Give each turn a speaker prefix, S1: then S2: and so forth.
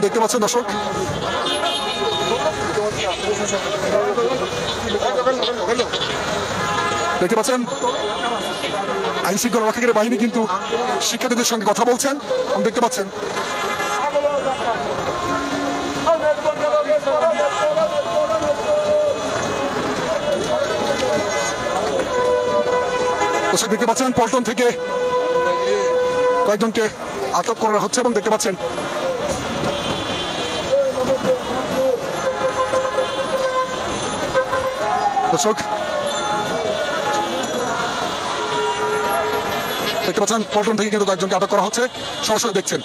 S1: দেখতে পাচ্ছেন দর্শক, দেখতে পাচ্ছেন আইন শৃঙ্খলা রক্ষাকারী বাহিনী কিন্তু শিক্ষার্থীদের সঙ্গে কথা বলছেন। দেখতে পাচ্ছেন দেখতে পাচ্ছেন পল্টন থেকে কয়েকজনকে আটক করা হচ্ছে এবং দেখতে পাচ্ছেন দর্শক, দেখতে পাচ্ছেন পল্টন থেকে কিন্তু কয়েকজনকে আটক করা হচ্ছে, সরাসরি দেখছেন।